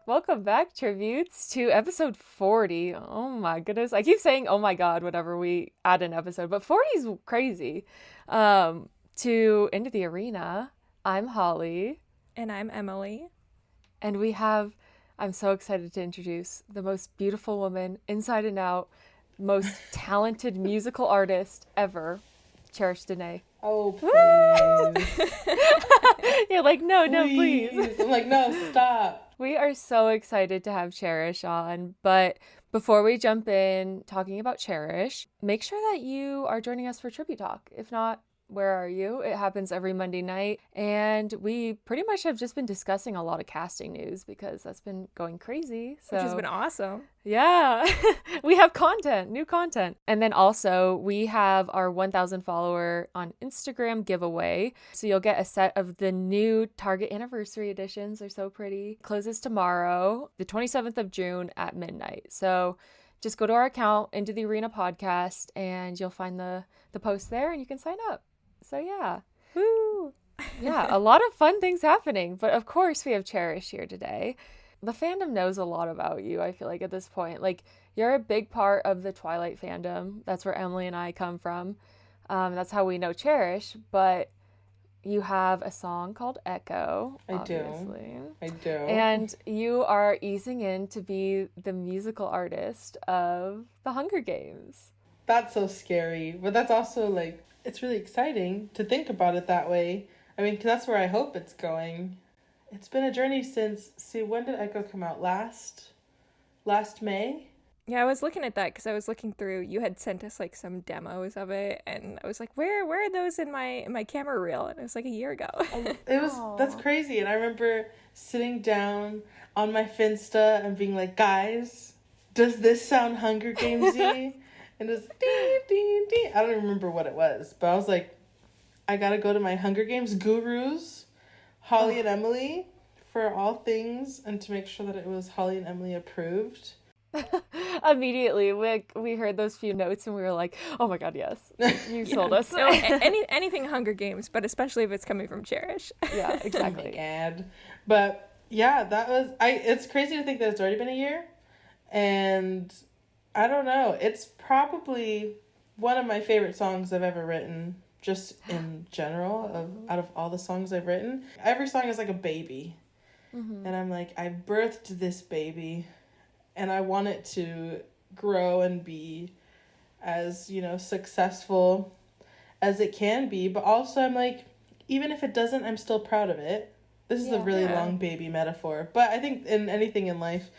Welcome back, Tributes, to episode 40. Oh my goodness. I keep saying, oh my God, whenever we add an episode, but 40 is crazy. To Into the Arena, I'm Holly. And I'm Emily. And I'm so excited to introduce the most beautiful woman, inside and out, most talented musical artist ever, Cherish Danae. Oh, please. You're like, no, please. I'm like, no, stop. We are so excited to have Cherish on, but before we jump in talking about Cherish, make sure that you are joining us for Tribute Talk. If not, where are you? It happens every Monday night, and we pretty much have just been discussing a lot of casting news because that's been going crazy. Which has been awesome. Yeah, we have new content. And then also we have our 1,000 follower on Instagram giveaway. So you'll get a set of the new Target anniversary editions. They're so pretty. Closes tomorrow, the 27th of June at midnight. So just go to our account, Into the Arena Podcast, and you'll find the post there and you can sign up. So yeah. Woo! Yeah, a lot of fun things happening. But of course we have Cherish here today. The fandom knows a lot about you, I feel like, at this point. Like, you're a big part of the Twilight fandom. That's where Emily and I come from. That's how we know Cherish. But you have a song called Echo, obviously. I do. And you are easing in to be the musical artist of The Hunger Games. That's so scary. But that's also, like, it's really exciting to think about it that way. I mean, 'cause that's where I hope it's going. It's been a journey since, when did Echo come out? Last May? Yeah, I was looking at that because I was looking through. You had sent us like some demos of it, and I was like, "Where are those in my camera reel?" And it was like a year ago. That's crazy. And I remember sitting down on my Finsta and being like, "Guys, does this sound Hunger Gamesy?" And it's ding ding ding. I don't remember what it was, but I was like, I gotta go to my Hunger Games gurus, Holly and Emily, for all things, and to make sure that it was Holly and Emily approved. Immediately, we heard those few notes and we were like, oh my God, yes. You sold us. No, anything Hunger Games, but especially if it's coming from Cherish. Yeah, exactly. But yeah, that was it's crazy to think that it's already been a year. And I don't know. It's probably one of my favorite songs I've ever written, just in general, out of all the songs I've written. Every song is like a baby. Mm-hmm. And I'm like, I birthed this baby, and I want it to grow and be as, successful as it can be. But also I'm like, even if it doesn't, I'm still proud of it. This is a really long baby metaphor. But I think in anything in life,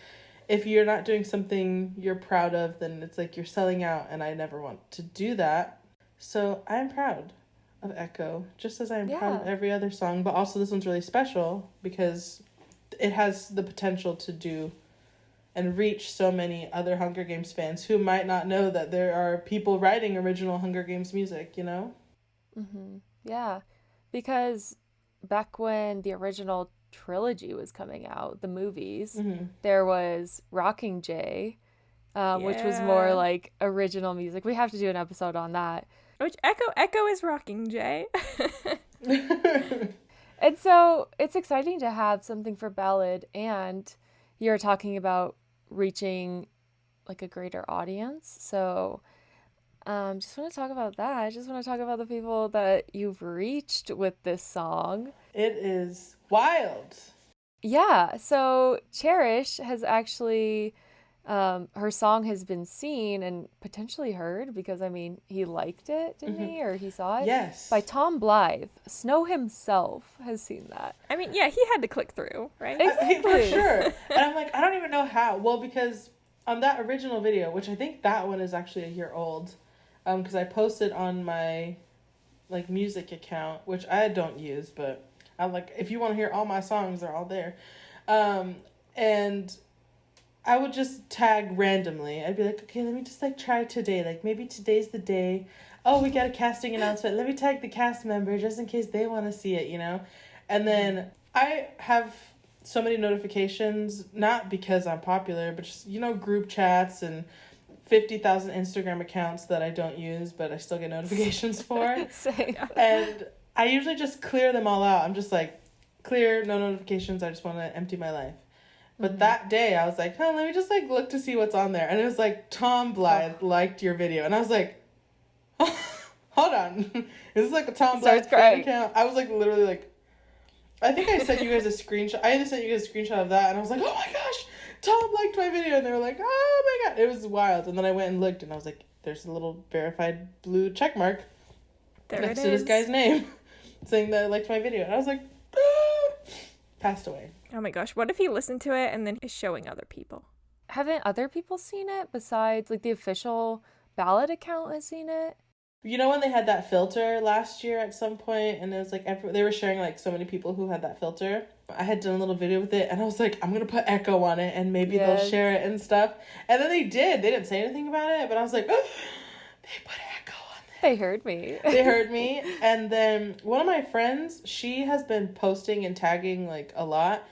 if you're not doing something you're proud of, then it's like you're selling out, and I never want to do that. So I'm proud of Echo, just as I'm proud of every other song. But also this one's really special because it has the potential to do and reach so many other Hunger Games fans who might not know that there are people writing original Hunger Games music, Mm-hmm. Yeah, because back when the original trilogy was coming out, the movies, there was Rocking Jay, which was more like original music. We have to do an episode on that. Which Echo is Rocking Jay. And so it's exciting to have something for Ballad, and you're talking about reaching like a greater audience. So just want to talk about that. I just want to talk about the people that you've reached with this song. It is wild. Yeah, so Cherish has actually, her song has been seen and potentially heard because, he liked it, didn't he? Or he saw it? Yes. By Tom Blythe. Snow himself has seen that. He had to click through, right? Exactly. For sure. And I'm like, I don't even know how. Well, because on that original video, which I think that one is actually a year old, because I posted on my, music account, which I don't use, but I'm like, if you want to hear all my songs, they're all there. And I would just tag randomly. I'd be like, okay, let me just try today. Maybe today's the day. Oh, we got a casting announcement. Let me tag the cast member just in case they want to see it, And then I have so many notifications, not because I'm popular, but just, group chats and 50,000 Instagram accounts that I don't use, but I still get notifications for. Same. And I usually just clear them all out. I'm just like, clear, no notifications. I just want to empty my life. But that day I was like, huh, let me just like look to see what's on there. And it was like, Tom Blythe liked your video. And I was like, hold on. Is this like a Tom Blythe fan account? I was like literally like, I think I sent you guys a screenshot. I either sent you guys a screenshot of that and I was like, oh my gosh, Tom liked my video. And they were like, oh my God. It was wild. And then I went and looked and I was like, there's a little verified blue check mark next to this guy's name saying that I liked my video. And I was like, passed away. Oh my gosh, what if he listened to it and then is showing other people? Haven't other people seen it besides like the official Ballad account has seen it? You know when they had that filter last year at some point and it was like they were sharing like so many people who had that filter. I had done a little video with it and I was like, I'm gonna put echo on it and maybe they'll share it and stuff. And then they did. They didn't say anything about it, but I was like, oh, they put echo on it. They heard me. They heard me. And then one of my friends, she has been posting and tagging like a lot.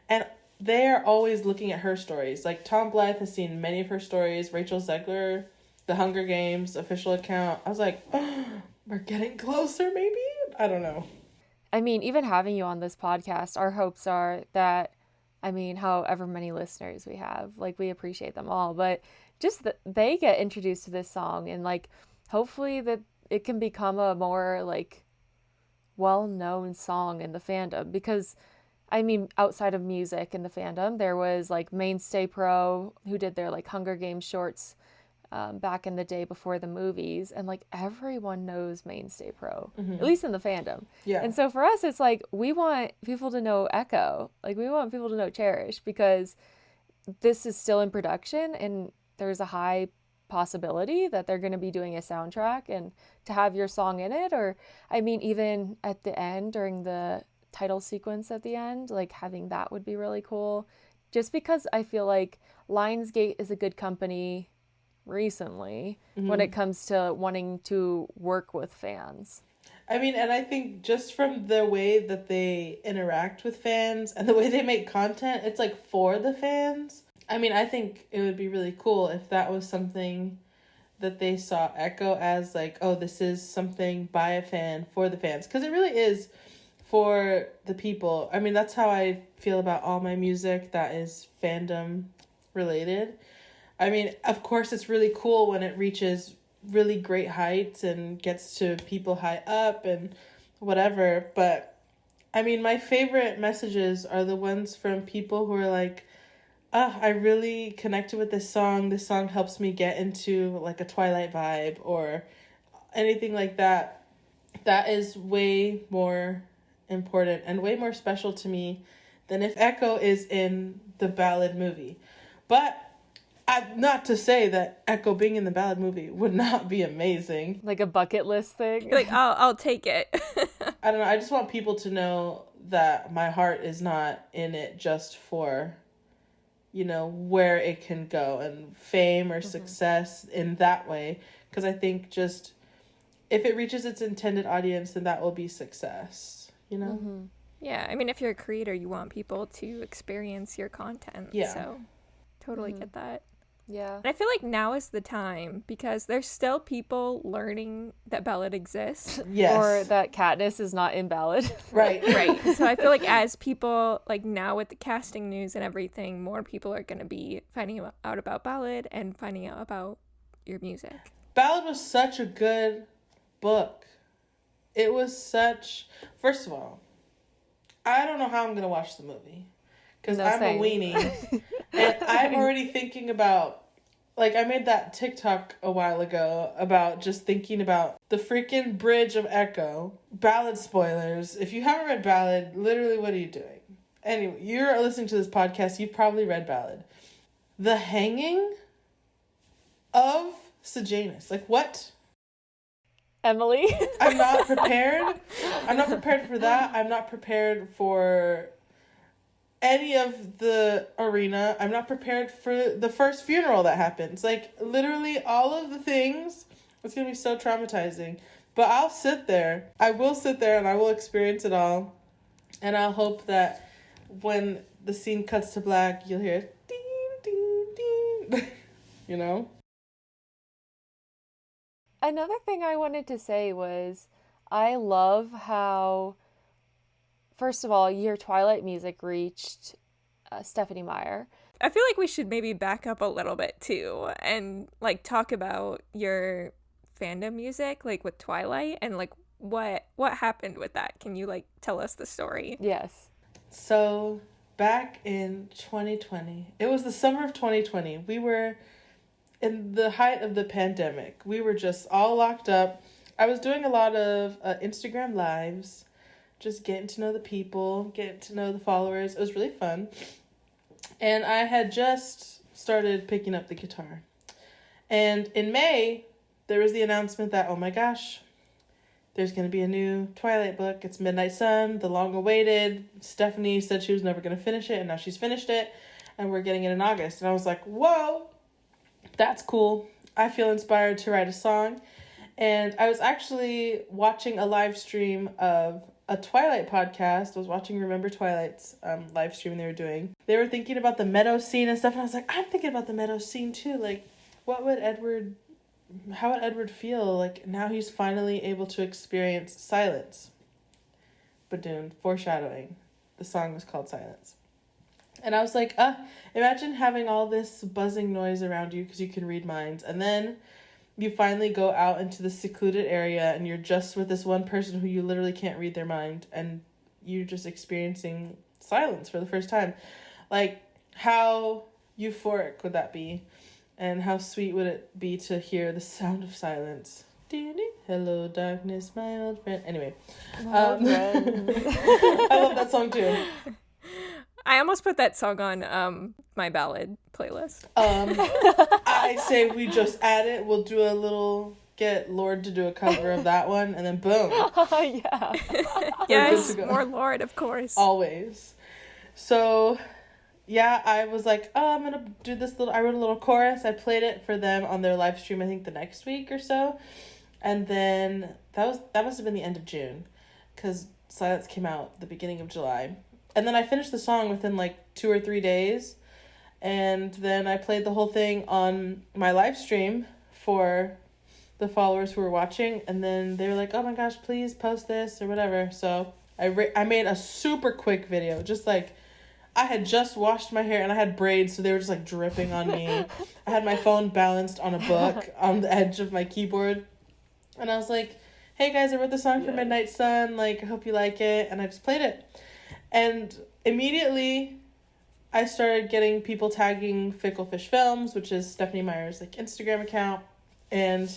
And they are always looking at her stories. Like Tom Blythe has seen many of her stories. Rachel Zegler, the Hunger Games official account. I was like, oh, we're getting closer maybe? I don't know. I mean, even having you on this podcast, our hopes are that, I mean, however many listeners we have, like we appreciate them all, but just that they get introduced to this song and like hopefully that it can become a more like well-known song in the fandom because I mean, outside of music in the fandom, there was like Mainstay Pro who did their like Hunger Games shorts back in the day before the movies. And like everyone knows Mainstay Pro, at least in the fandom. Yeah. And so for us, it's like we want people to know Echo. Like we want people to know Cherish because this is still in production and there's a high possibility that they're going to be doing a soundtrack and to have your song in it. Or I mean, even at the end during the title sequence at the end, like having that would be really cool just because I feel like Lionsgate is a good company recently when it comes to wanting to work with fans. I mean, and I think just from the way that they interact with fans and the way they make content, it's like for the fans. I mean, I think it would be really cool if that was something that they saw Echo as like, oh, this is something by a fan for the fans, because it really is for the people. I mean, that's how I feel about all my music that is fandom related. I mean, of course, it's really cool when it reaches really great heights and gets to people high up and whatever. But, I mean, my favorite messages are the ones from people who are like, I really connected with this song. This song helps me get into like a Twilight vibe or anything like that. That is way more important and way more special to me than if Echo is in the Ballad movie. But not to say that Echo being in the Ballad movie would not be amazing. Like a bucket list thing. Like, I'll take it. I don't know. I just want people to know that my heart is not in it just for, you know, where it can go and fame or success in that way. Because I think just if it reaches its intended audience, then that will be success. You know? Yeah, I mean, if you're a creator, you want people to experience your content. Yeah. So, totally get that. Yeah. And I feel like now is the time because there's still people learning that Ballad exists. Yes. Or that Katniss is not in Ballad. Right. Right. So I feel like as people, like now with the casting news and everything, more people are going to be finding out about Ballad and finding out about your music. Ballad was such a good book. It was such... First of all, I don't know how I'm going to watch the movie. Because I'm a weenie. And I'm already thinking about... Like, I made that TikTok a while ago about just thinking about the freaking bridge of Echo. Ballad spoilers. If you haven't read Ballad, literally, what are you doing? Anyway, you're listening to this podcast. You've probably read Ballad. The hanging of Sejanus. Like, what... Emily. I'm not prepared. I'm not prepared for that. I'm not prepared for any of the arena. I'm not prepared for the first funeral that happens. Like, literally all of the things. It's going to be so traumatizing. But I'll sit there. I will sit there and I will experience it all. And I'll hope that when the scene cuts to black, you'll hear ding, ding, ding. You know? Another thing I wanted to say was I love how, first of all, your Twilight music reached Stephanie Meyer. I feel like we should maybe back up a little bit too and like talk about your fandom music, like with Twilight, and like what happened with that. Can you like tell us the story? Yes. So back in 2020, it was the summer of 2020. We were in the height of the pandemic. We were just all locked up. I was doing a lot of Instagram lives, just getting to know the people, getting to know the followers. It was really fun. And I had just started picking up the guitar. And in May, there was the announcement that, oh my gosh, there's going to be a new Twilight book. It's Midnight Sun, the long-awaited. Stephanie said she was never going to finish it, and now she's finished it. And we're getting it in August. And I was like, whoa, that's cool. I feel inspired to write a song. And I was actually watching a live stream of a Twilight podcast. I was watching Remember Twilight's live stream they were doing. They were thinking about the meadow scene and stuff, and I was like, I'm thinking about the meadow scene too. Like, how would Edward feel like now he's finally able to experience silence? Badoon, foreshadowing. The song was called Silence. And I was like, imagine having all this buzzing noise around you because you can read minds, and then you finally go out into the secluded area and you're just with this one person who you literally can't read their mind, and you're just experiencing silence for the first time. Like, how euphoric would that be? And how sweet would it be to hear the sound of silence? Hello, darkness, my old friend. Anyway, I love that song too. I almost put that song on my Ballad playlist. I say we just add it. We'll do get Lord to do a cover of that one, and then boom. Yeah. Yes, more Lord, of course. Always. So, yeah, I was like, I'm going to do this I wrote a little chorus. I played it for them on their live stream, I think the next week or so. And then that must have been the end of June, because Silence came out the beginning of July. And then I finished the song within like 2 or 3 days. And then I played the whole thing on my live stream for the followers who were watching. And then they were like, oh my gosh, please post this or whatever. So I made a super quick video. Just like, I had just washed my hair and I had braids, so they were just like dripping on me. I had my phone balanced on a book on the edge of my keyboard. And I was like, hey guys, I wrote the song for Midnight Sun. Like, I hope you like it. And I just played it. And immediately I started getting people tagging Fickle Fish Films, which is Stephanie Meyer's like Instagram account. And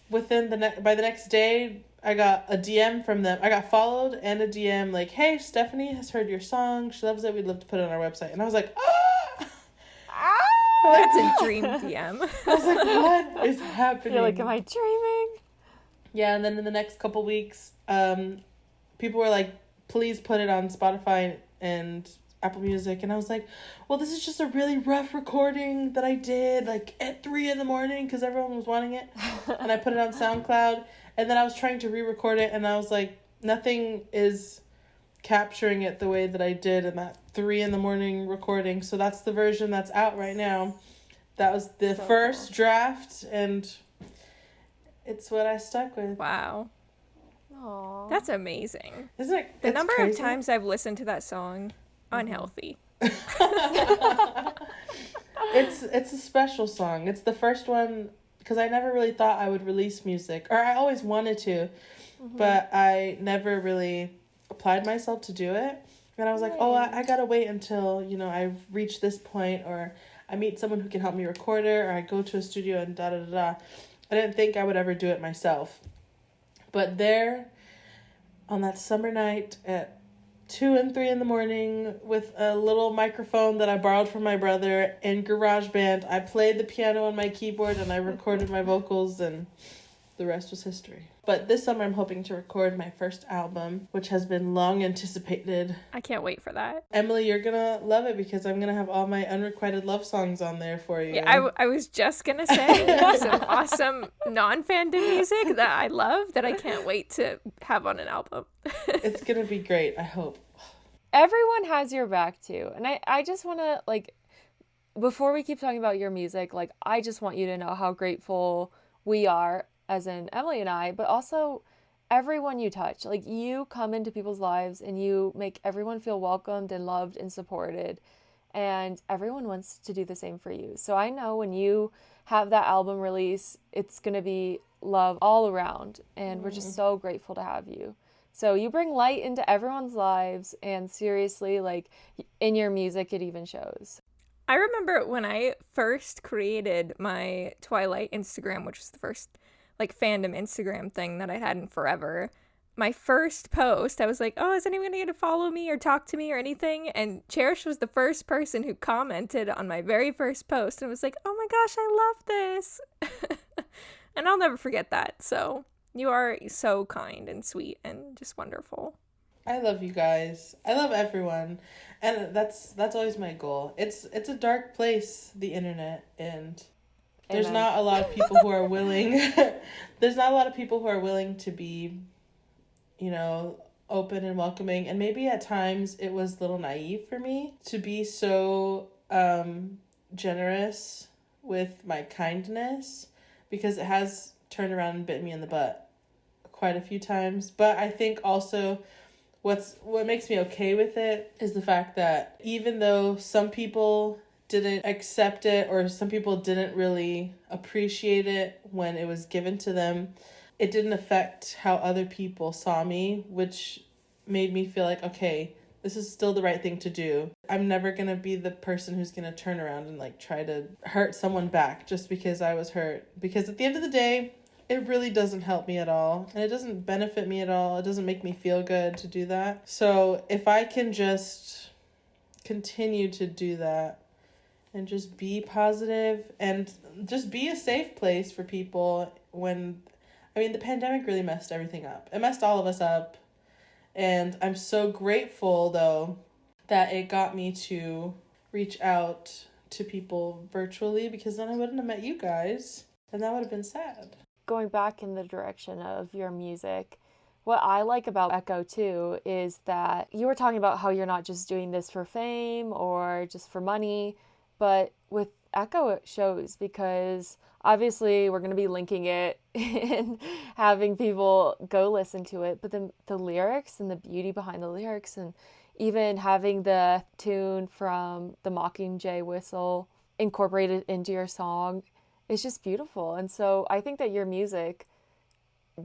within by the next day, I got a DM from them. I got followed and a DM like, hey, Stephanie has heard your song. She loves it. We'd love to put it on our website. And I was like, That's a dream DM. I was like, what is happening? You're like, am I dreaming? Yeah, and then in the next couple weeks, people were like, please put it on Spotify and Apple Music. And I was like, well, this is just a really rough recording that I did like at 3 a.m. because everyone was wanting it. And I put it on SoundCloud. And then I was trying to re-record it, and I was like, nothing is capturing it the way that I did in that 3 a.m. recording. So that's the version that's out right now. That was the first draft, and it's what I stuck with. Wow. Aww. That's amazing. Isn't it? The number crazy? of times I've listened to that song, unhealthy. It's a special song. It's the first one, because I never really thought I would release music, or I always wanted to, but I never really applied myself to do it. And I was like, oh, I gotta wait until, I reach this point, or I meet someone who can help me record it, or I go to a studio and da-da-da-da. I didn't think I would ever do it myself. But there, on that summer night at 2 and 3 in the morning, with a little microphone that I borrowed from my brother in GarageBand, I played the piano on my keyboard and I recorded my vocals, and the rest was history. But this summer I'm hoping to record my first album, which has been long anticipated. I can't wait for that. Emily, you're gonna love it because I'm gonna have all my unrequited love songs on there for you. Yeah, I was just gonna say some awesome non-fandom music that I love that I can't wait to have on an album. It's gonna be great, I hope. Everyone has your back too. And I just want to, like, before we keep talking about your music, like, I just want you to know how grateful we are, as in Emily and I, but also everyone you touch. Like, you come into people's lives and you make everyone feel welcomed and loved and supported. And everyone wants to do the same for you. So I know when you have that album release, it's going to be love all around. And we're just so grateful to have you. So you bring light into everyone's lives. And seriously, like, in your music, it even shows. I remember when I first created my Twilight Instagram, which was the first like fandom Instagram thing that I had in forever. My first post, I was like, oh, is anyone going to follow me or talk to me or anything? And Cherish was the first person who commented on my very first post and was like, oh my gosh, I love this. And I'll never forget that. So you are so kind and sweet and just wonderful. I love you guys. I love everyone. And that's always my goal. It's a dark place, the internet, and there's Amen. not a lot of people who are willing there's not a lot of people who are willing to be, open and welcoming. And maybe at times it was a little naive for me to be so generous with my kindness, because it has turned around and bit me in the butt quite a few times. But I think also what makes me okay with it is the fact that even though some people didn't accept it, or some people didn't really appreciate it when it was given to them, it didn't affect how other people saw me, which made me feel like, okay, this is still the right thing to do. I'm never going to be the person who's going to turn around and like try to hurt someone back just because I was hurt. Because at the end of the day, it really doesn't help me at all. And it doesn't benefit me at all. It doesn't make me feel good to do that. So if I can just continue to do that and just be positive and just be a safe place for people the pandemic really messed everything up. It messed all of us up. And I'm so grateful, though, that it got me to reach out to people virtually, because then I wouldn't have met you guys. And that would have been sad. Going back in the direction of your music, what I like about Echo too is that you were talking about how you're not just doing this for fame or just for money, but with Echo it shows, because obviously we're going to be linking it and having people go listen to it, but the lyrics and the beauty behind the lyrics, and even having the tune from the Mockingjay whistle incorporated into your song, it's just beautiful. And so I think that your music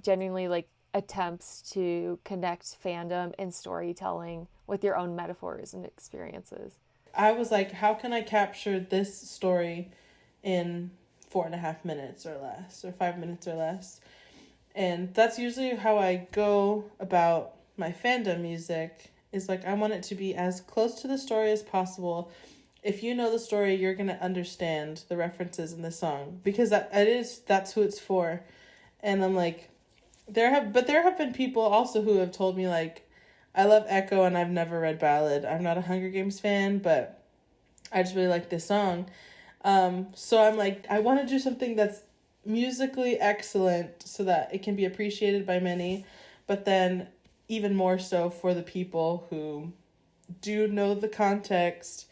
genuinely like attempts to connect fandom and storytelling with your own metaphors and experiences. I was like, how can I capture this story in 4.5 minutes or less, or 5 minutes or less? And that's usually how I go about my fandom music, is like, I want it to be as close to the story as possible. If you know the story, you're going to understand the references in the song, because that's who it's for. And I'm like, there have been people also who have told me, like, I love Echo and I've never read Ballad. I'm not a Hunger Games fan, but I just really like this song. So I'm like, I want to do something that's musically excellent so that it can be appreciated by many, but then even more so for the people who do know the context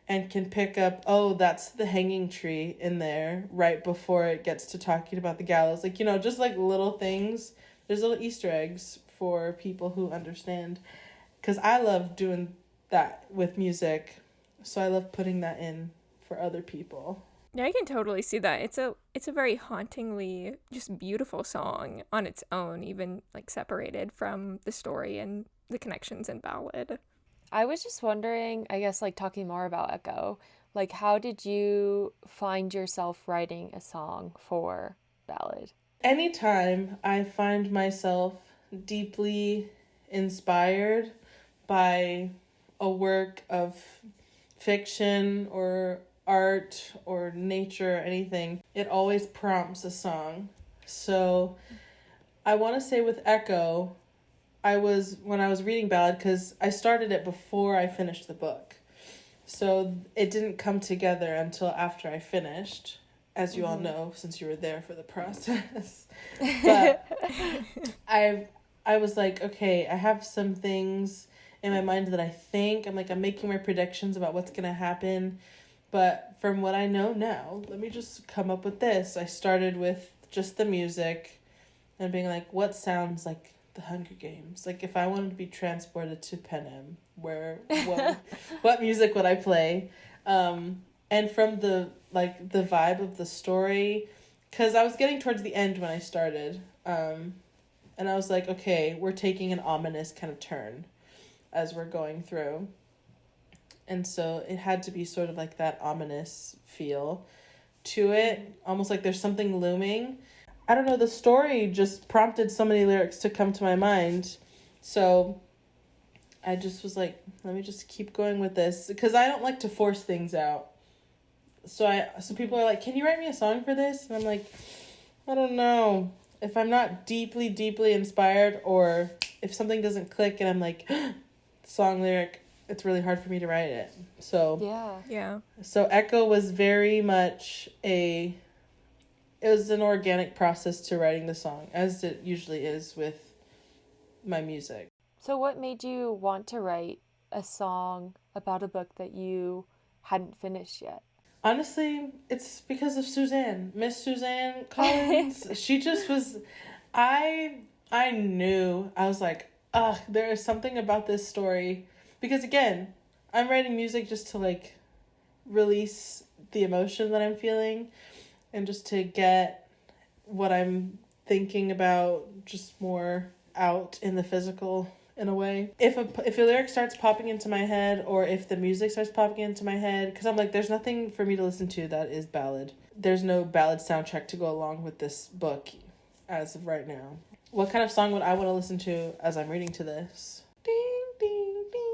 and can pick up, oh, that's the hanging tree in there right before it gets to talking about the gallows. Like, just like little things. There's little Easter eggs for people who understand, because I love doing that with music, so I love putting that in for other people. Yeah, I can totally see that. It's a very hauntingly just beautiful song on its own, even like separated from the story and the connections in Ballad. I was just wondering, I guess, like talking more about Echo, like how did you find yourself writing a song for Ballad? Anytime I find myself deeply inspired by a work of fiction or art or nature or anything, it always prompts a song. So I want to say with Echo, when I was reading Ballad, because I started it before I finished the book, so it didn't come together until after I finished, as you all know, since you were there for the process. But I was like, okay, I have some things in my mind that I'm making my predictions about what's going to happen. But from what I know now, let me just come up with this. I started with just the music and being like, what sounds like the Hunger Games. Like, if I wanted to be transported to Panem, what music would I play? And from the vibe of the story, because I was getting towards the end when I started, and I was like, okay, we're taking an ominous kind of turn as we're going through. And so it had to be sort of like that ominous feel to it, almost like there's something looming. I don't know, the story just prompted so many lyrics to come to my mind. So I just was like, let me just keep going with this, because I don't like to force things out. So people are like, can you write me a song for this? And I'm like, I don't know. If I'm not deeply, deeply inspired, or if something doesn't click and I'm like, song lyric, it's really hard for me to write it. So yeah. So Echo was very much it was an organic process to writing the song, as it usually is with my music. So what made you want to write a song about a book that you hadn't finished yet? Honestly, it's because of Suzanne. Miss Suzanne Collins. She just was... I knew. I was like, ugh, there is something about this story. Because again, I'm writing music just to, like, release the emotion that I'm feeling, and just to get what I'm thinking about just more out in the physical, in a way. If a lyric starts popping into my head, or if the music starts popping into my head, because I'm like, there's nothing for me to listen to that is ballad. There's no ballad soundtrack to go along with this book as of right now. What kind of song would I want to listen to as I'm reading to this? Ding, ding, ding.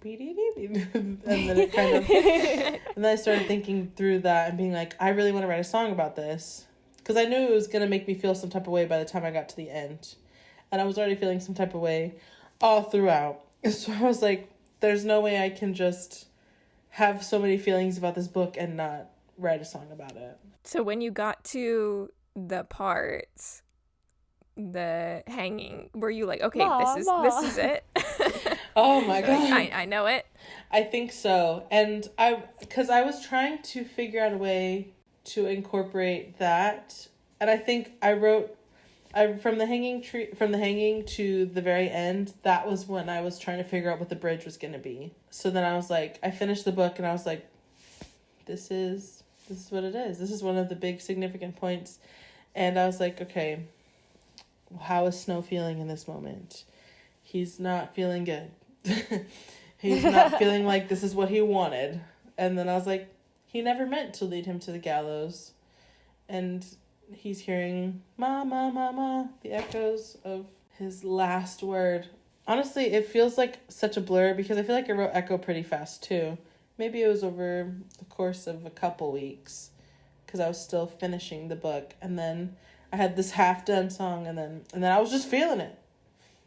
And then it kind of... and then I started thinking through that and being like, I really want to write a song about this. Because I knew it was going to make me feel some type of way by the time I got to the end. And I was already feeling some type of way all throughout. So I was like, there's no way I can just have so many feelings about this book and not write a song about it. So when you got to the parts, the hanging, were you like, okay, this is it? Oh my God. I know it. I think so. And because I was trying to figure out a way to incorporate that. And I think from the hanging to the very end, that was when I was trying to figure out what the bridge was going to be. So then I was like, I finished the book and I was like, this is what it is. This is one of the big significant points. And I was like, okay, how is Snow feeling in this moment? He's not feeling good. He's not feeling like this is what he wanted. And then I was like, he never meant to lead him to the gallows. And he's hearing ma, ma, ma, ma, the echoes of his last word. Honestly, it feels like such a blur, because I feel like I wrote Echo pretty fast too. Maybe it was over the course of a couple weeks, because I was still finishing the book. And then I had this half-done song, and then I was just feeling it.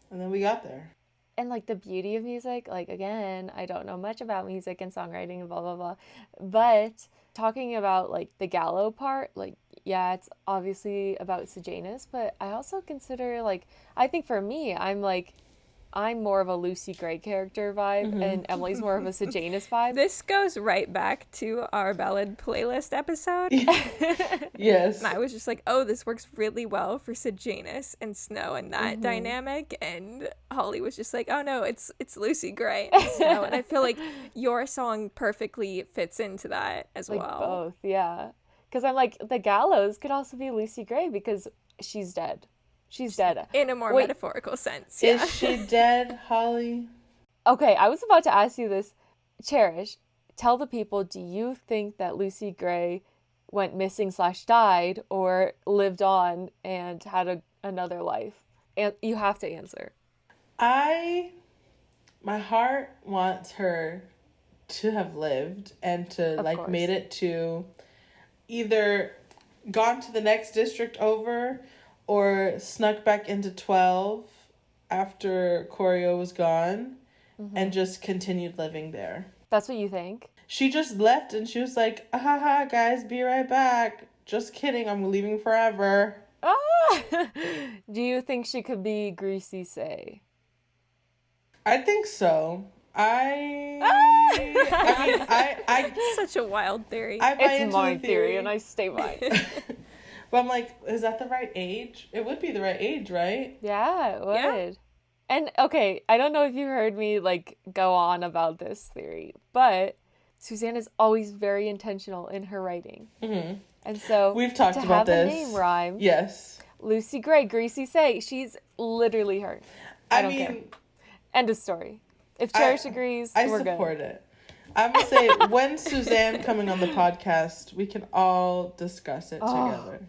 And then we got there. And, like, the beauty of music, like, again, I don't know much about music and songwriting and blah, blah, blah. But talking about, like, the gallow part, like, yeah, it's obviously about Sejanus. But I also consider, like, I think for me, I'm more of a Lucy Gray character vibe, and Emily's more of a Sejanus vibe. This goes right back to our Ballad playlist episode. Yes. And I was just like, oh, this works really well for Sejanus and Snow and that dynamic. And Holly was just like, oh no, it's Lucy Gray and Snow. And I feel like your song perfectly fits into that as Like well. both, yeah. Because I'm like, the gallows could also be Lucy Gray because she's dead. She's dead. In a more metaphorical sense. Yeah. Is she dead, Holly? Okay, I was about to ask you this. Cherish, tell the people, do you think that Lucy Gray went missing / died, or lived on and had another life? And you have to answer. My heart wants her to have lived and to, like, made it to either gone to the next district over, or snuck back into 12 after Choreo was gone, and just continued living there. That's what you think? She just left and she was like, haha, guys, be right back. Just kidding, I'm leaving forever. Ah! Do you think she could be Greasy Say? I think so. I Such a wild theory. I buy It's into my the theory, and I stay by it. But I'm like, is that the right age? It would be the right age, right? Yeah, it would. Yeah. And okay, I don't know if you heard me like go on about this theory, but Suzanne is always very intentional in her writing. Mm-hmm. And so We've talked to about have a this. name rhyme, Yes. Lucy Gray, Greasy Say, she's literally her. I don't care. End of story. If Cherish agrees, I we're support good. it. I'm gonna say when Suzanne coming on the podcast, we can all discuss it together.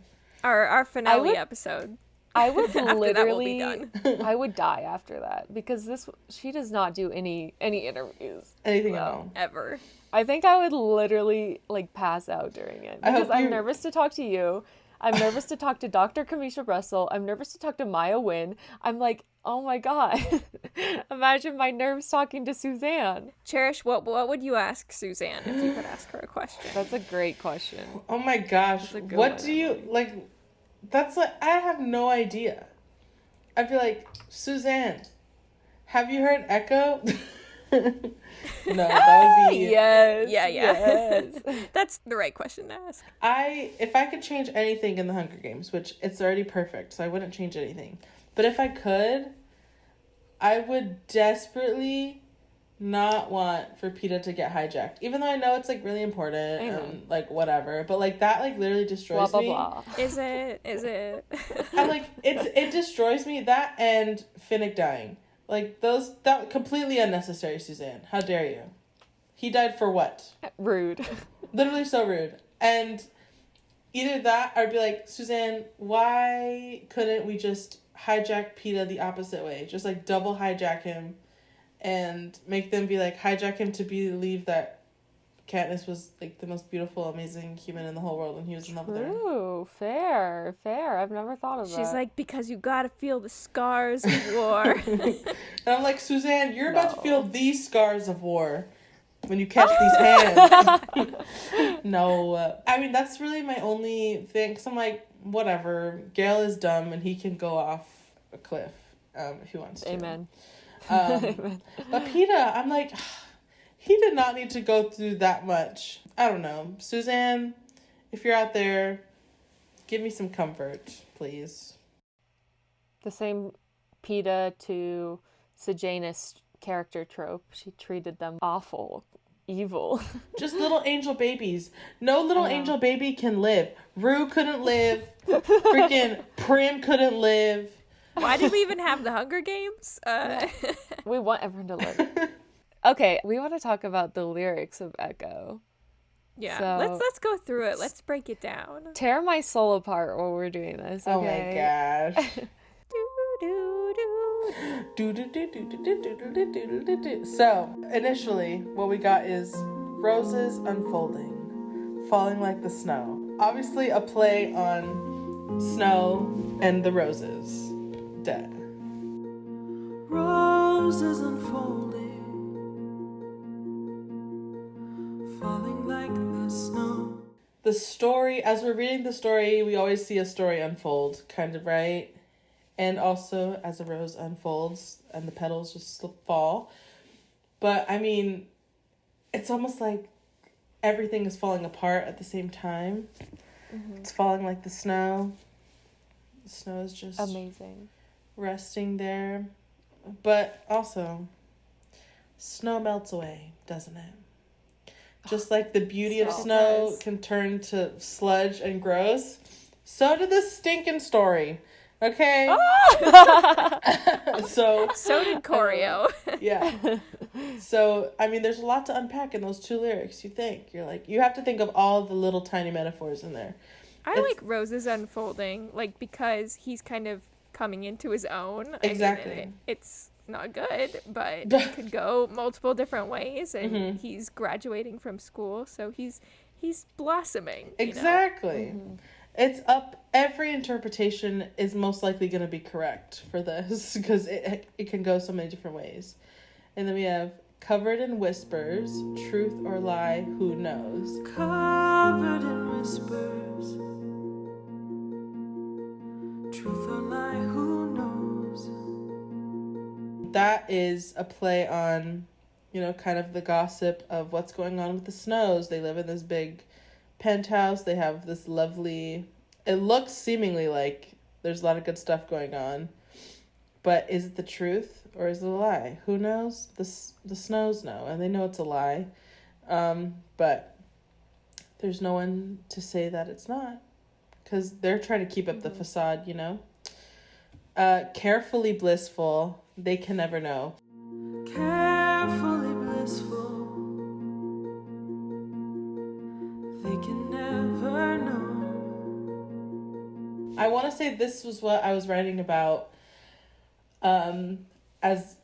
Our finale would- episode. I would After that, we'll be literally, done. I would die after that because she does not do any interviews. Anything at all. Ever. I think I would literally like pass out during it I because hope I'm you- nervous to talk to you. I'm nervous to talk to Dr. Kamisha Russell. I'm nervous to talk to Maya Wynn. I'm like, oh my God. Imagine my nerves talking to Suzanne. Cherish, what would you ask Suzanne if you could ask her a question? That's a great question. Oh my gosh. That's a good What one, do you like? That's like, I have no idea. I'd be like, Suzanne, have you heard Echo? No, that would be. Yes. Yeah. Yes. That's the right question to ask. If I could change anything in the Hunger Games, which it's already perfect, so I wouldn't change anything. But if I could, I would desperately not want for PETA to get hijacked. Even though I know it's like really important and like whatever. But like that like literally destroys Blah, blah, me. blah. Is it? I'm like it destroys me. That and Finnick dying. Like that completely unnecessary, Suzanne. How dare you? He died for what? Rude. Literally so rude. And either that or I'd be like, Suzanne, why couldn't we just hijack PETA the opposite way? Just like double hijack him and make them be like hijack him to believe that Katniss was like the most beautiful, amazing human in the whole world and he was in love with her. Ooh, fair. I've never thought of that. She's like, because you gotta feel the scars of war. And I'm like, Suzanne, you're about to feel these scars of war when you catch these hands. No. I mean, that's really my only thing. Because I'm like, whatever. Gale is dumb and he can go off a cliff if he wants to. Amen. But PETA, I'm like, he did not need to go through that much. I don't know. Suzanne, if you're out there, give me some comfort, please. The same PETA to Sejanus character trope. She treated them awful, evil. Just little angel babies. No little angel baby can live. Rue couldn't live. Freaking Prim couldn't live. Why did we even have the Hunger Games? We want everyone to live. Okay, we want to talk about the lyrics of Echo. Yeah, So- let's go through it. Let's break it down. Tear my soul apart while we're doing this. Oh my Okay? gosh. Do, do, do. So, initially, what we got is roses unfolding, falling like the snow. Obviously, a play on snow and the roses. Dead. Roses unfolding, falling like the snow. The story, as we're reading the story, we always see a story unfold, kind of, right? And also, as a rose unfolds and the petals just fall. But, I mean, it's almost like everything is falling apart at the same time. Mm-hmm. It's falling like the snow. The snow is just Amazing. resting there. But also, snow melts away, doesn't it? Just like the beauty of So snow does. can turn to sludge and gross, so did this stinking story. Okay? So did choreo. yeah. So, I mean, there's a lot to unpack in those two lyrics, you think. You're like, you have to think of all the little tiny metaphors in there. I like Roses unfolding, like, because he's kind of coming into his own. Exactly. I mean, it's not good, but it could go multiple different ways, and he's graduating from school, so he's blossoming. Exactly. It's up. Every interpretation is most likely going to be correct for this because it can go so many different ways. And then we have covered in whispers, truth or lie, who knows? Covered in whispers, truth or lie, who knows? That is a play on, kind of the gossip of what's going on with the Snows. They live in this big penthouse. They have this lovely... it looks seemingly like there's a lot of good stuff going on, but is it the truth or is it a lie? Who knows? The Snows know, and they know it's a lie, but there's no one to say that it's not, because they're trying to keep up the facade, you know. Carefully blissful, they can never know. Carefully blissful, they can never know. I want to say this was what I was writing about, as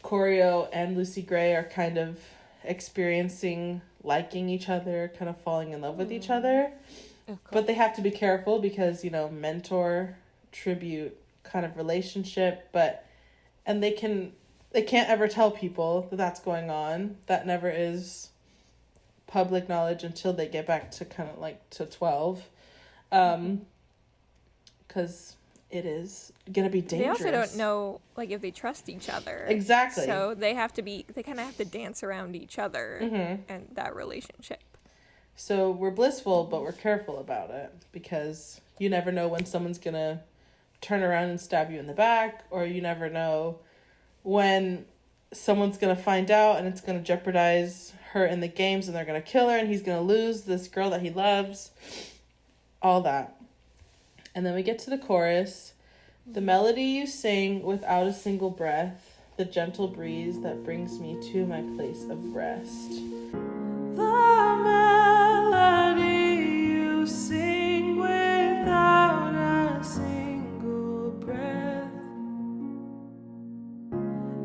Choreo and Lucy Gray are kind of experiencing liking each other, kind of falling in love with each other. Oh, cool. But they have to be careful because, you know, mentor, tribute kind of relationship, and they can't ever tell people that that's going on. That never is public knowledge until they get back to kind of like to 12. Because it is gonna be dangerous. They also don't know, like, if they trust each other. Exactly. So they kind of have to dance around each other and that relationship. So we're blissful, but we're careful about it, because you never know when someone's gonna turn around and stab you in the back, or you never know when someone's gonna find out and it's gonna jeopardize her in the games and they're gonna kill her and he's gonna lose this girl that he loves. All that. And then we get to the chorus. The melody you sing without a single breath, the gentle breeze that brings me to my place of rest. The melody you sing without a single breath,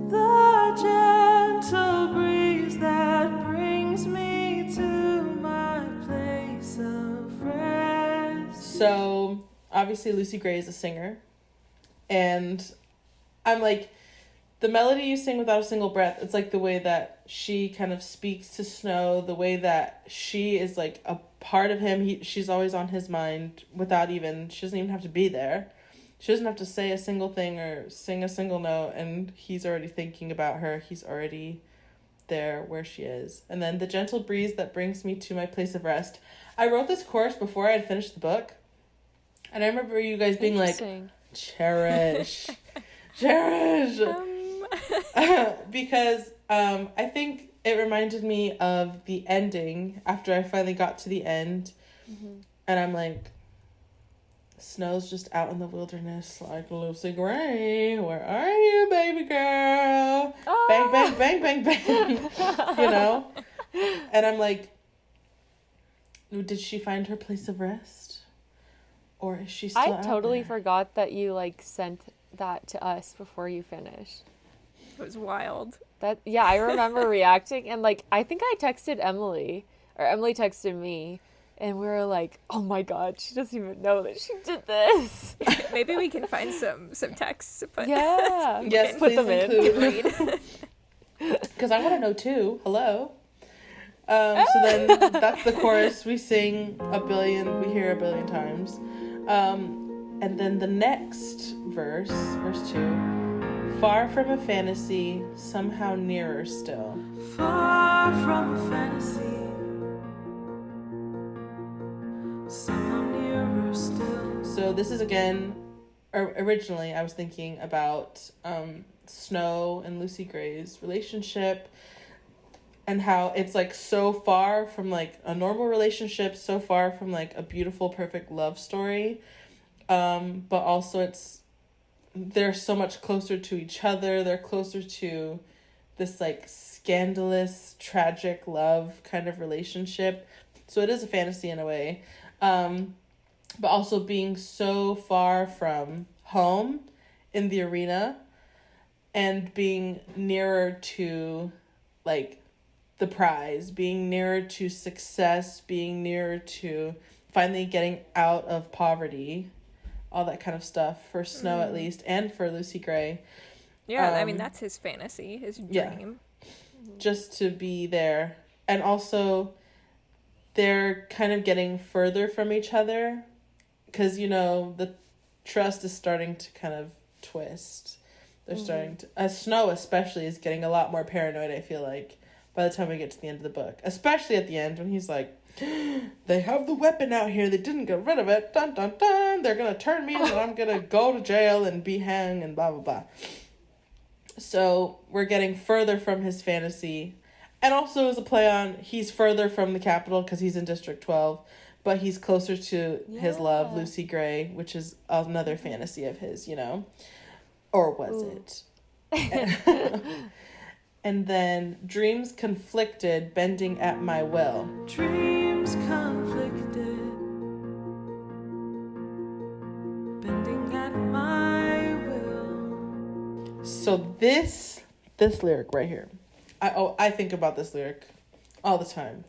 the gentle breeze that brings me to my place of rest. So, obviously Lucy Gray is a singer. And I'm like, the melody you sing without a single breath, it's like the way that she kind of speaks to Snow, the way that she is like a part of him. She's always on his mind she doesn't even have to be there. She doesn't have to say a single thing or sing a single note, and he's already thinking about her. He's already there where she is. And then the gentle breeze that brings me to my place of rest. I wrote this chorus before I had finished the book, and I remember you guys being like, Cherish. Cherish. Because I think it reminded me of the ending after I finally got to the end. And I'm like, Snow's just out in the wilderness like Lucy Gray. Where are you, baby girl? Oh. Bang, bang, bang, bang, bang. You know? And I'm like, did she find her place of rest? Or is she still I totally out there? forgot that you like sent that to us before you finished. It was wild. Yeah, I remember reacting, and like I think I texted Emily, or Emily texted me, and we were like, "Oh my god, she doesn't even know that she did this." Maybe we can find some texts, but yeah, yes, put them in. Because I want to know too. Hello. So then that's the chorus. We sing we hear a billion times. And then the next verse 2, far from a fantasy, somehow nearer still. Far from a fantasy, somehow nearer still. So this is again, originally I was thinking about Snow and Lucy Gray's relationship, and how it's like so far from like a normal relationship, so far from like a beautiful, perfect love story. But also they're so much closer to each other. They're closer to this like scandalous, tragic love kind of relationship. So it is a fantasy in a way. But also being so far from home in the arena and being nearer to like the prize, being nearer to success, being nearer to finally getting out of poverty, all that kind of stuff for Snow at least, and for Lucy Gray. Yeah, I mean, that's his fantasy, his dream. Yeah. Just to be there. And also, they're kind of getting further from each other because, you know, the trust is starting to kind of twist. They're starting to... Snow especially is getting a lot more paranoid, I feel like, by the time we get to the end of the book. Especially at the end when he's like, They have the weapon out here. They didn't get rid of it. Dun, dun, dun. They're going to turn me and I'm going to go to jail and be hanged and blah, blah, blah. So we're getting further from his fantasy. And also as a play on, he's further from the capital because he's in District 12. But he's closer to his love, Lucy Gray, which is another fantasy of his, you know? Or was it? And then dreams conflicted, bending at my will. Dreams conflicted, bending at my will. So this lyric right here, I think about this lyric all the time.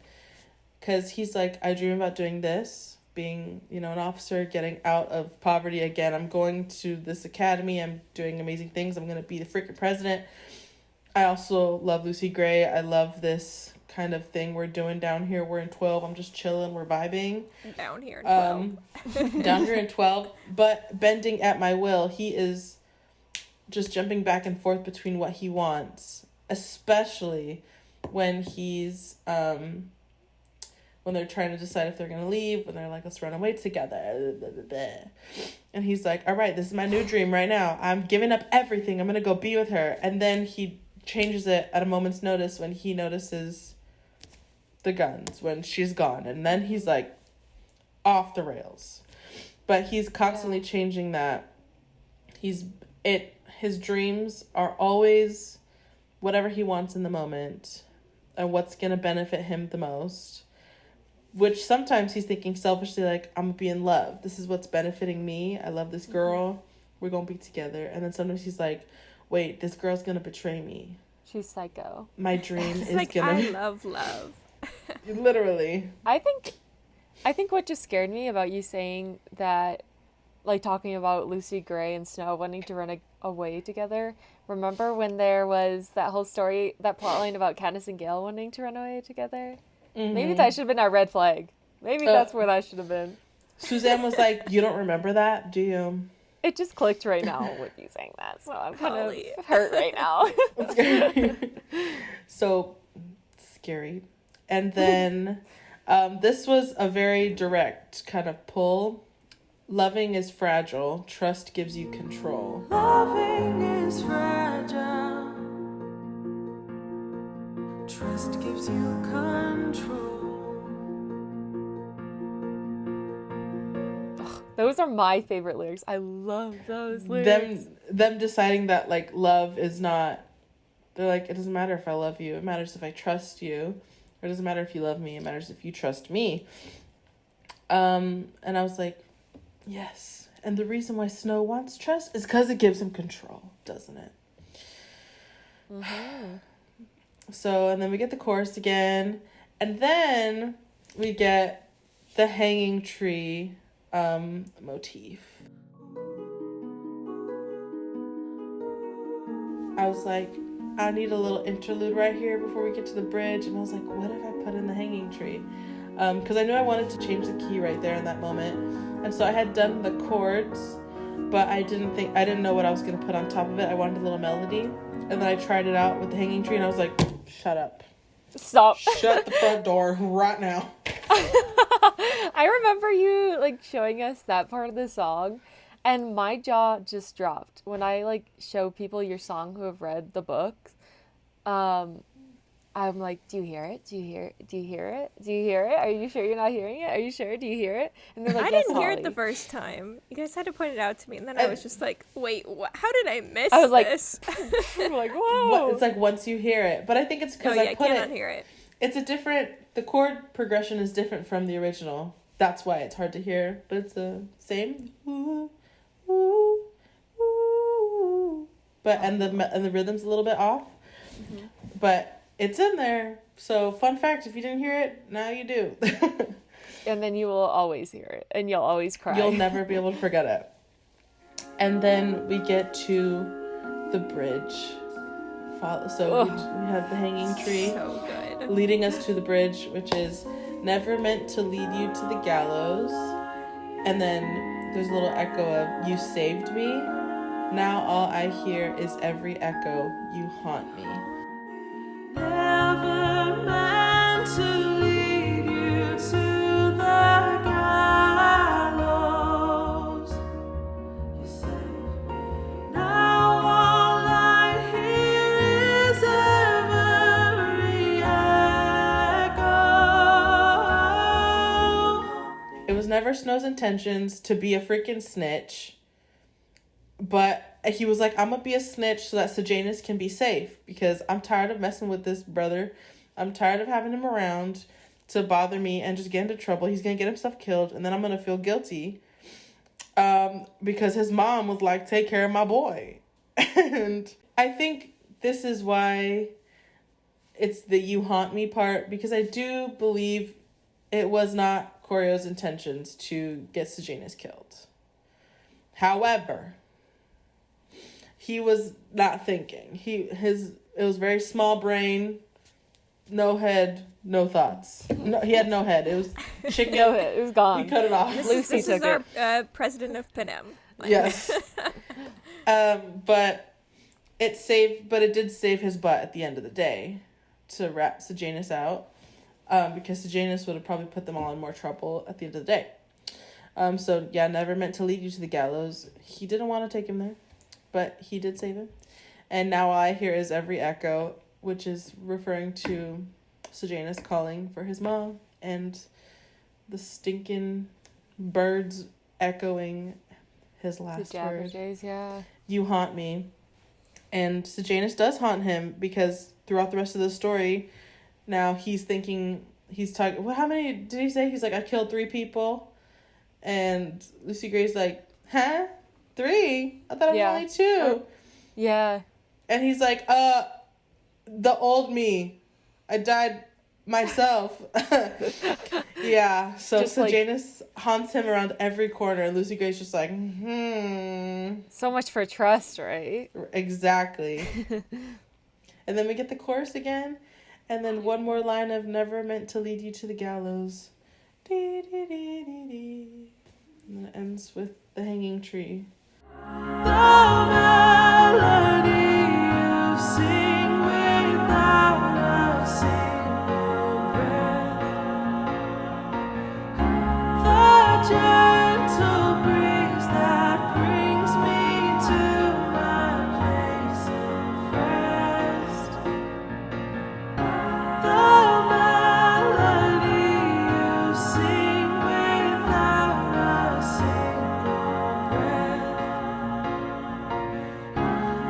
Because he's like, I dream about doing this, being, you know, an officer, getting out of poverty again. I'm going to this academy. I'm doing amazing things. I'm going to be the freaking president. I also love Lucy Gray. I love this kind of thing we're doing down here. We're in 12. I'm just chilling. We're vibing. Down here in 12. Down here in 12. But bending at my will, he is just jumping back and forth between what he wants, especially when he's... when they're trying to decide if they're going to leave, when they're like, let's run away together. And he's like, all right, this is my new dream right now. I'm giving up everything. I'm going to go be with her. And then he changes it at a moment's notice when he notices the guns, when she's gone. And then he's like off the rails. But he's constantly changing that. His dreams are always whatever he wants in the moment and what's going to benefit him the most. Which sometimes he's thinking selfishly, like, I'm going to be in love. This is what's benefiting me. I love this girl. We're going to be together. And then sometimes he's like, wait, this girl's going to betray me. She's psycho. My dream is like, going to... I love love. Literally. I think what just scared me about you saying that, like, talking about Lucy Gray and Snow wanting to run away together. Remember when there was that whole story, that plotline about Katniss and Gale wanting to run away together? Mm-hmm. Maybe that should have been our red flag. Maybe that's where that should have been. Suzanne was like, you don't remember that, do you? It just clicked right now with you saying that, so I'm kind of hurt right now. So, scary. And then, this was a very direct kind of pull. Loving is fragile. Trust gives you control. Loving is fragile. Trust gives you control. Those are my favorite lyrics. I love those lyrics. Them deciding that, like, love is not... They're like, it doesn't matter if I love you. It matters if I trust you. Or it doesn't matter if you love me. It matters if you trust me. And I was like, yes. And the reason why Snow wants trust is because it gives him control, doesn't it? Mm-hmm. So, and then we get the chorus again. And then we get the hanging tree motif. I was like, I need a little interlude right here before we get to the bridge. And I was like, what if I put in the hanging tree? Because I knew I wanted to change the key right there in that moment. And so I had done the chords, but I didn't know what I was going to put on top of it. I wanted a little melody. And then I tried it out with the hanging tree and I was like, shut up. Stop. Shut the front door right now. I remember you, like, showing us that part of the song, and my jaw just dropped. When I, like, show people your song who have read the books, I'm like, do you hear it? Do you hear it? Do you hear it? Do you hear it? Are you sure you're not hearing it? Are you sure? Do you hear it? And they're like, I yes, didn't hear it Holly. the first time. You guys had to point it out to me, and then I was just like, wait, how did I miss I was like, this? I'm like, whoa. It's like once you hear it. But I think it's because I cannot hear it. It's a different... The chord progression is different from the original. That's why it's hard to hear. But it's the same. Ooh, ooh, ooh. And the rhythm's a little bit off. Mm-hmm. But it's in there. So, fun fact, if you didn't hear it, now you do. And then you will always hear it. And you'll always cry. You'll never be able to forget it. And then we get to the bridge. So we have the hanging tree. So good. Leading us to the bridge, which is never meant to lead you to the gallows. And then there's a little echo of you saved me. Now all I hear is every echo, you haunt me. Never meant to lead you to never Snow's intentions to be a freaking snitch. But he was like, I'm going to be a snitch so that Sejanus can be safe. Because I'm tired of messing with this brother. I'm tired of having him around to bother me and just get into trouble. He's going to get himself killed. And then I'm going to feel guilty. Because his mom was like, take care of my boy. And I think this is why it's the you haunt me part. Because I do believe it was not Koryo's intentions to get Sejanus killed. However, he was not thinking. It was very small brain, no head, no thoughts. No, he had no head. It was chicken. No, it was gone. He cut it off. Lucy This took is our president of Panem. Yes. But it did save his butt at the end of the day to rat Sejanus out. Because Sejanus would have probably put them all in more trouble at the end of the day. So yeah, never meant to lead you to the gallows. He didn't want to take him there, but he did save him. And now all I hear is every echo, which is referring to Sejanus calling for his mom, and the stinking birds echoing his last word. Days, yeah. You haunt me. And Sejanus does haunt him because throughout the rest of the story, now he's thinking, he's talking, well, how many did he say? He's like, I killed 3 people. And Lucy Gray's like, huh? 3? I thought it was only 2. Yeah. And he's like, the old me. I died myself. Yeah. So Sejanus haunts him around every corner. And Lucy Gray's just like, So much for trust, right? Exactly. And then we get the chorus again. And then one more line of never meant to lead you to the gallows. Dee, dee, dee, dee, dee. And then it ends with the hanging tree. The melody you sing without a single breath. The gentle breeze that brings me to my place of rest. The melody you sing without a single breath.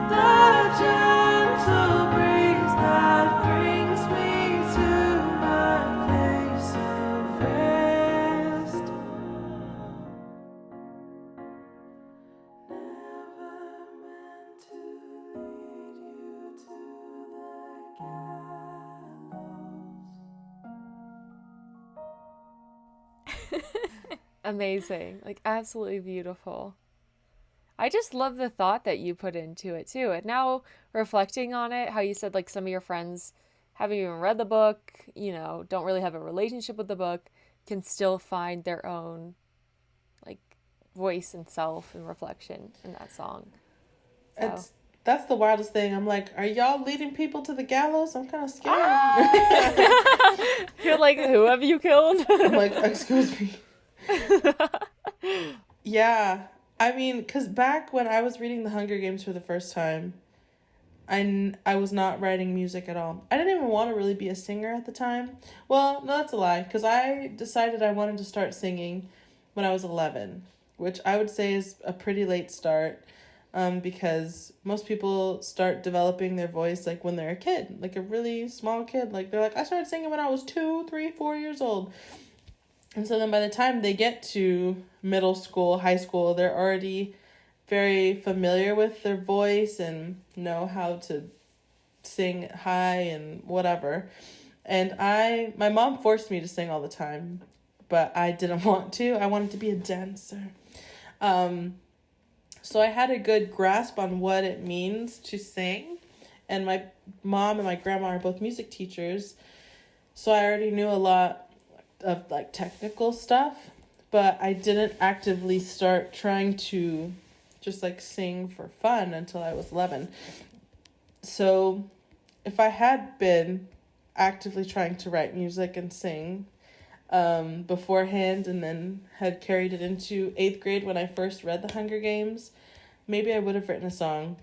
The gentle breeze that brings me to my place of rest. Never meant to lead you to the gallows. Amazing. Like, absolutely beautiful. I just love the thought that you put into it, too. And now, reflecting on it, how you said, like, some of your friends haven't even read the book, don't really have a relationship with the book, can still find their own, like, voice and self and reflection in that song. So. That's the wildest thing. I'm like, are y'all leading people to the gallows? I'm kind of scared. You're like, who have you killed? I'm like, excuse me. Yeah. I mean, because back when I was reading The Hunger Games for the first time, I was not writing music at all. I didn't even want to really be a singer at the time. Well, no, that's a lie. Because I decided I wanted to start singing when I was 11, which I would say is a pretty late start. Because most people start developing their voice like when they're a kid, like a really small kid. Like they're like, I started singing when I was 2, 3, 4 years old. And so then by the time they get to middle school, high school, they're already very familiar with their voice and know how to sing high and whatever. And my mom forced me to sing all the time, but I didn't want to. I wanted to be a dancer. So I had a good grasp on what it means to sing. And my mom and my grandma are both music teachers. So I already knew a lot of like technical stuff, but I didn't actively start trying to just like sing for fun until I was 11. So if I had been actively trying to write music and sing beforehand and then had carried it into 8th grade when I first read The Hunger Games, maybe I would have written a song,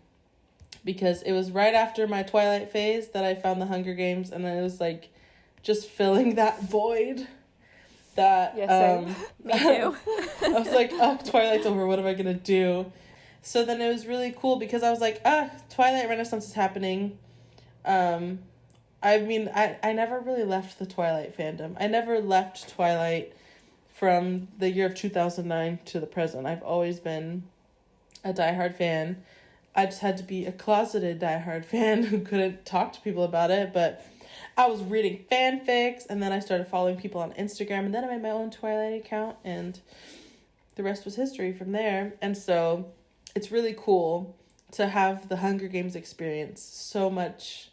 because it was right after my Twilight phase that I found The Hunger Games, and I was like just filling that void. that Yeah, same. Me too. I was like, oh, Twilight's over. What am I gonna do? So then it was really cool because I was like, Twilight Renaissance is happening. I mean, I never really left the Twilight fandom. I never left Twilight from the year of 2009 to the present. I've always been a diehard fan. I just had to be a closeted diehard fan who couldn't talk to people about it, but I was reading fanfics, and then I started following people on Instagram, and then I made my own Twilight account, and the rest was history from there. And so it's really cool to have the Hunger Games experience so much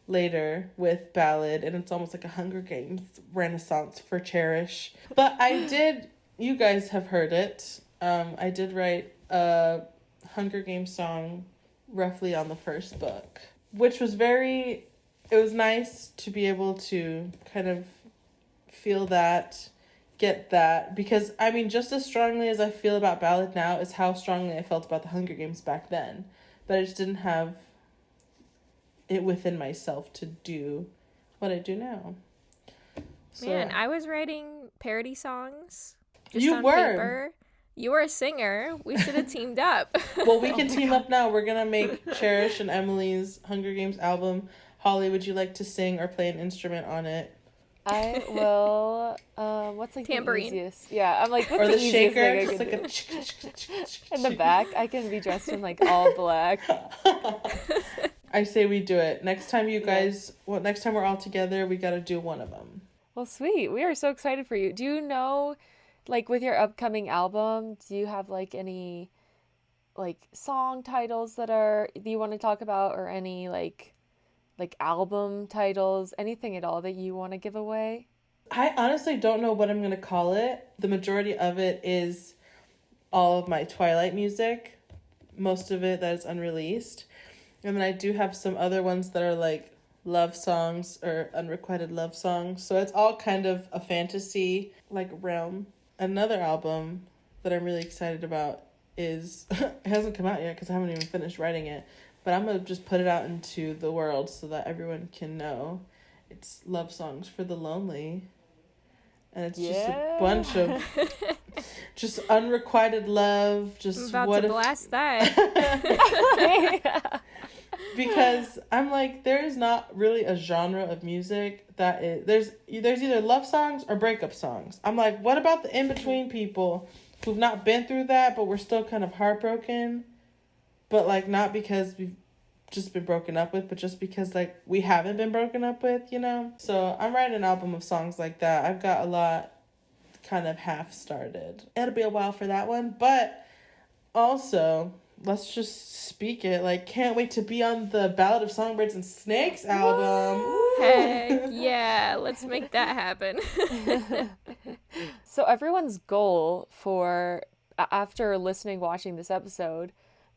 later with Ballad, and it's almost like a Hunger Games renaissance for Cherish. But you guys have heard it, I did write a Hunger Games song roughly on the first book, which was it was nice to be able to kind of feel that, get that, because I mean, just as strongly as I feel about Ballad now is how strongly I felt about the Hunger Games back then, but I just didn't have it within myself to do what I do now. So, Man, I was writing parody songs. You on were. Paper. You were a singer. We should have teamed up. Well, we can team up now. We're gonna make Cherish and Emily's Hunger Games album. Holly, would you like to sing or play an instrument on it? I will. What's like Tambourine. the easiest? Yeah, I'm like, what's Or the easiest shaker? thing I Just can like do? In the back, I can be dressed in like all black. I say we do it. Next time next time we're all together, we gotta do one of them. Well, sweet. We are so excited for you. Do you know, like, with your upcoming album, do you have like any like song titles that you want to talk about, or any like album titles, anything at all that you want to give away? I honestly don't know what I'm gonna call it. The majority of it is all of my Twilight music, most of it that is unreleased. And then I do have some other ones that are like love songs or unrequited love songs. So it's all kind of a fantasy like realm. Another album that I'm really excited about is, it hasn't come out yet because I haven't even finished writing it, but I'm going to just put it out into the world so that everyone can know. It's Love Songs for the Lonely. And it's just a bunch of just unrequited love. Just I'm about what to if... blast that. Because I'm like, there is not really a genre of music that is... There's either love songs or breakup songs. I'm like, what about the in-between people who've not been through that, but we're still kind of heartbroken? But, like, not because we've just been broken up with, but just because, like, we haven't been broken up with, you know? So I'm writing an album of songs like that. I've got a lot kind of half started. It'll be a while for that one, but also, let's just speak it. Like, can't wait to be on the Ballad of Songbirds and Snakes album. Heck yeah, let's make that happen. So everyone's goal for, after watching this episode,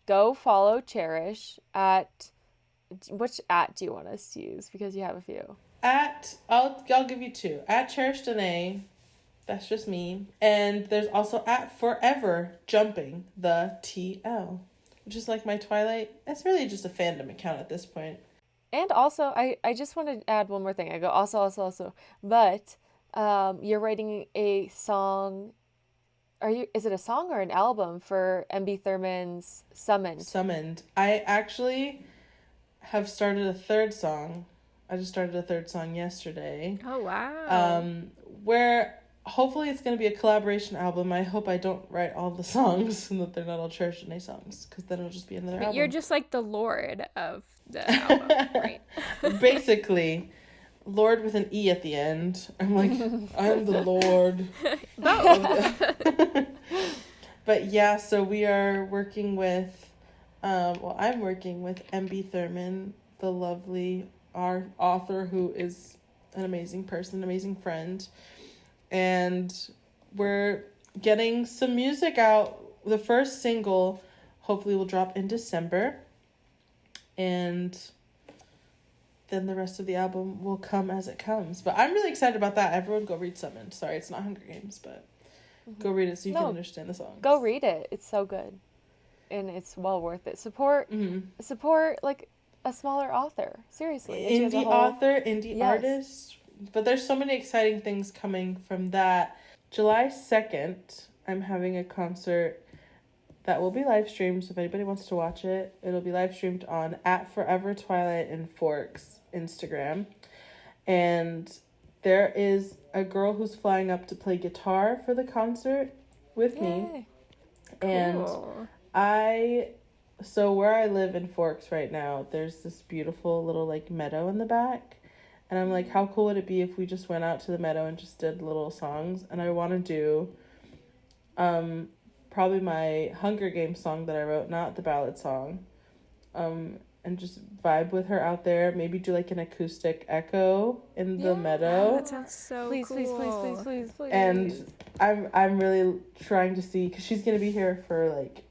go follow Cherish at, which @ do you want us to use? Because you have a few. I'll give you two. At Cherish Danae, that's just me. And there's also at Forever Jumping the TL, which is like my Twilight. It's really just a fandom account at this point. And also, I just want to add one more thing. I go also, but you're writing a song. Is it a song or an album for MB Thurman's Summoned? I actually have started a third song. I just started a third song yesterday. Oh, wow. Where hopefully it's going to be a collaboration album. I hope I don't write all the songs and that they're not all Cherish Danae songs, because then it'll just be another album. You're just like the Lord of the album, right? Basically, Lord with an E at the end. I'm like, I'm the Lord. But yeah, so we are working with, I'm working with MB Thurman, the lovely author who is an amazing person, an amazing friend. And we're getting some music out. The first single hopefully will drop in December. And then the rest of the album will come as it comes. But I'm really excited about that. Everyone go read Summoned. Sorry, it's not Hunger Games, but go read it so you can understand the songs. Go read it. It's so good. And it's well worth it. Support like a smaller author. Seriously. Indie author, indie artist. But there's so many exciting things coming from that. July 2nd, I'm having a concert that will be live streamed. So if anybody wants to watch it, it'll be live streamed on @ForeverTwilight in Forks Instagram. And there is a girl who's flying up to play guitar for the concert with me. And Cool. so where I live in Forks right now, there's this beautiful little like meadow in the back. And I'm like, how cool would it be if we just went out to the meadow and just did little songs? And I want to do probably my Hunger Games song that I wrote, not the Ballad song. And just vibe with her out there. Maybe do like an acoustic echo in the meadow. Oh, that sounds so Please, cool. please, please, please, please, please. And I'm really trying to see, because she's going to be here for like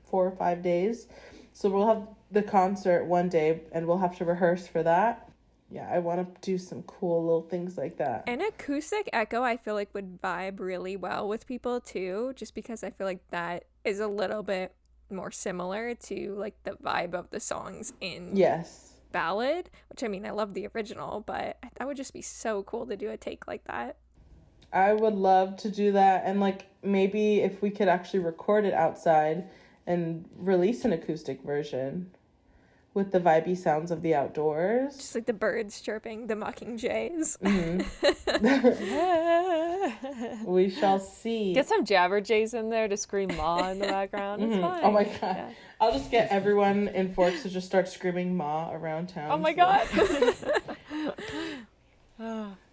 4 or 5 days. So we'll have the concert one day and we'll have to rehearse for that. Yeah, I want to do some cool little things like that. An acoustic echo, I feel like would vibe really well with people too, just because I feel like that is a little bit more similar to like the vibe of the songs in Yes. Ballad, which I mean, I love the original, but that would just be so cool to do a take like that. I would love to do that. And like maybe if we could actually record it outside and release an acoustic version with the vibey sounds of the outdoors. Just like the birds chirping, the mockingjays. We shall see. Get some jabberjays in there to scream "ma" in the background. It's fine. Oh my god. Yeah. I'll just get everyone in Forks to just start screaming "ma" around town. Oh my god.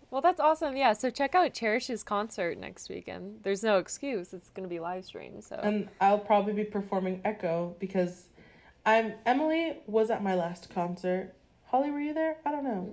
Well, that's awesome. Yeah, so check out Cherish's concert next weekend. There's no excuse. It's going to be live streamed. So. And I'll probably be performing Echo because Emily was at my last concert. Holly, were you there? I don't know.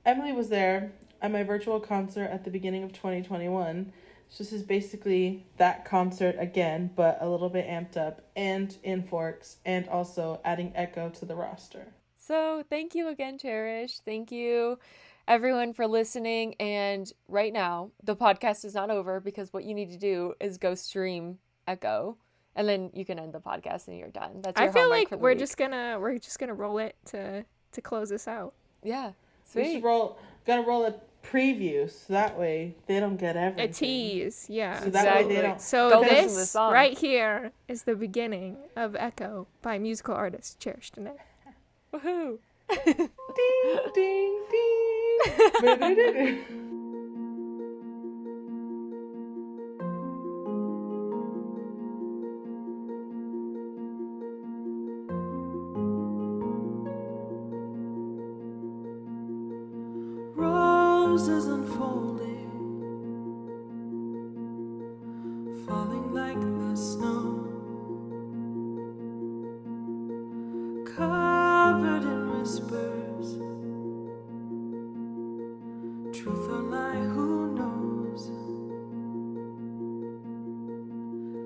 Emily was there at my virtual concert at the beginning of 2021. So this is basically that concert again, but a little bit amped up and in Forks, and also adding Echo to the roster. So thank you again, Cherish. Thank you, everyone, for listening. And right now, the podcast is not over because what you need to do is go stream Echo, and then you can end the podcast and you're done. That's your I feel homework like for the we're week. just gonna roll it to close this out. Yeah, We sweet. should gotta roll a preview so that way they don't get everything. A tease, yeah. So that way Exactly. they don't. So Go listen to the this song. right here is the beginning of Echo by musical artist Cherish Danae. Woohoo. Ding, ding, ding. Roses unfolding, falling like the snow, covered in whispers, truth or lie, who knows?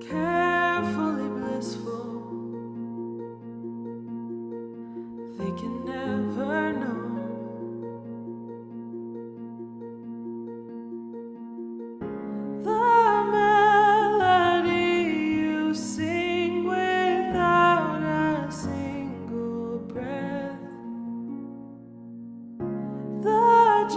Carefully blissful, they can never know. The melody you sing without a single breath, the